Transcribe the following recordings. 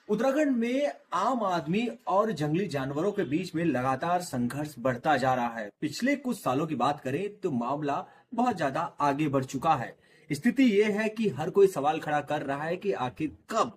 उत्तराखंड में आम आदमी और जंगली जानवरों के बीच में लगातार संघर्ष बढ़ता जा रहा है। पिछले कुछ सालों की बात करें तो मामला बहुत ज्यादा आगे बढ़ चुका है। स्थिति यह है कि हर कोई सवाल खड़ा कर रहा है कि आखिर कब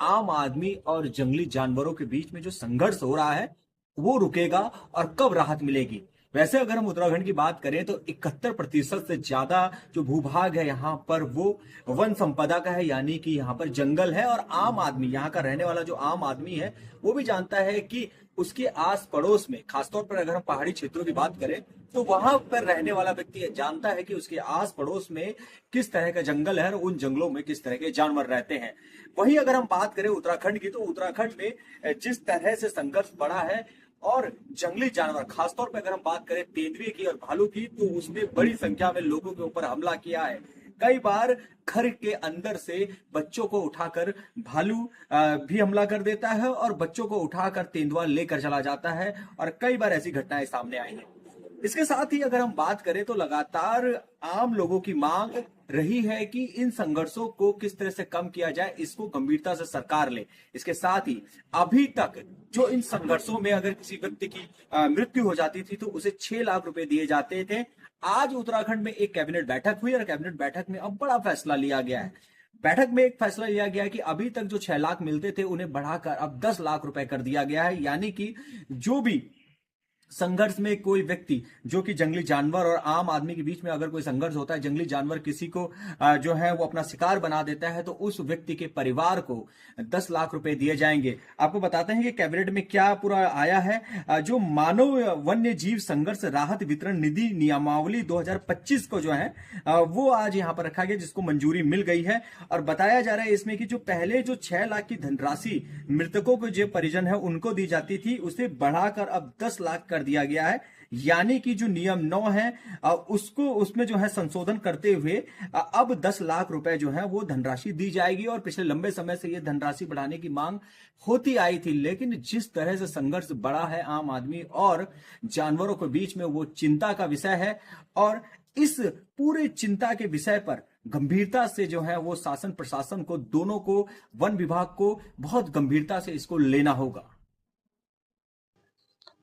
आम आदमी और जंगली जानवरों के बीच में जो संघर्ष हो रहा है वो रुकेगा और कब राहत मिलेगी। वैसे अगर हम उत्तराखंड की बात करें तो 71% से ज्यादा जो भूभाग है यहाँ पर वो वन संपदा का है, यानी कि यहाँ पर जंगल है। और आम आदमी, यहाँ का रहने वाला जो आम आदमी है, वो भी जानता है कि उसके आस पड़ोस में, खासतौर पर अगर हम पहाड़ी क्षेत्रों की बात करें तो वहां पर रहने वाला व्यक्ति जानता है कि उसके आस पड़ोस में किस तरह का जंगल है और उन जंगलों में किस तरह के जानवर रहते हैं। वहीं अगर हम बात करें उत्तराखंड की, तो उत्तराखंड में जिस तरह से संघर्ष बढ़ा है और जंगली जानवर, खासतौर पर अगर हम बात करें तेंदुए की और भालू की, तो उसने बड़ी संख्या में लोगों के ऊपर हमला किया है। कई बार घर के अंदर से बच्चों को उठाकर भालू भी हमला कर देता है और बच्चों को उठाकर तेंदुआ लेकर चला जाता है, और कई बार ऐसी घटनाएं सामने आई हैं। इसके साथ ही अगर हम बात करें तो लगातार आम लोगों की मांग रही है कि इन संघर्षों को किस तरह से कम किया जाए, इसको गंभीरता से सरकार ले। इसके साथ ही अभी तक जो इन संघर्षों में अगर किसी व्यक्ति की मृत्यु हो जाती थी तो उसे 6 लाख रुपए दिए जाते थे। आज उत्तराखंड में एक कैबिनेट बैठक हुई और कैबिनेट बैठक में अब बड़ा फैसला लिया गया है। बैठक में एक फैसला लिया गया है कि अभी तक जो 6 लाख मिलते थे उन्हें बढ़ाकर अब 10 लाख रुपए कर दिया गया है, यानी कि जो भी संघर्ष में कोई व्यक्ति, जो कि जंगली जानवर और आम आदमी के बीच में अगर कोई संघर्ष होता है, जंगली जानवर किसी को जो है वो अपना शिकार बना देता है, तो उस व्यक्ति के परिवार को 10 लाख रुपए दिए जाएंगे। आपको बताते हैं कि कैबिनेट में क्या पूरा आया है। जो मानव वन्य जीव संघर्ष राहत वितरण निधि नियमावली 2025 को जो है वो आज यहाँ पर रखा गया, जिसको मंजूरी मिल गई है। और बताया जा रहा है इसमें कि जो पहले जो 6 लाख की धनराशि मृतकों को जो परिजन है उनको दी जाती थी, उसे बढ़ाकर अब 10 लाख कर दिया गया है। यानी कि जो नियम 9 है उसको, उसमें जो है संशोधन करते हुए अब 10 लाख रुपए जो है वो धनराशि दी जाएगी। और पिछले लंबे समय से ये धनराशि बढ़ाने की मांग होती आई थी, लेकिन जिस तरह से संघर्ष बढ़ा है आम आदमी और जानवरों के बीच में, वो चिंता का विषय है। और इस पूरे चिंता के विषय पर गंभीरता से जो है वो शासन प्रशासन को, दोनों को, वन विभाग को बहुत गंभीरता से इसको लेना होगा।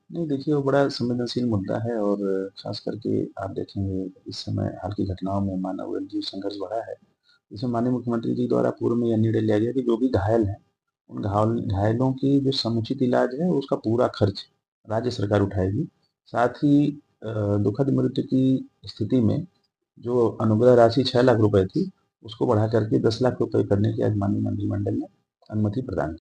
नहीं, देखिए वो बड़ा संवेदनशील मुद्दा है और खास करके आप देखेंगे इस समय हाल की घटनाओं में मानव वन्यजीव संघर्ष बढ़ा है। इसमें माननीय मुख्यमंत्री जी द्वारा पूर्व में यह निर्णय लिया गया कि जो भी घायल हैं, उन घायलों की जो समुचित इलाज है उसका पूरा खर्च राज्य सरकार उठाएगी। साथ ही दुखद मृत्यु की स्थिति में जो अनुग्रह राशि 6 लाख रुपए थी, उसको बढ़ा करके 10 लाख रुपए करने की आज माननीय मंत्रिमंडल ने अनुमति प्रदान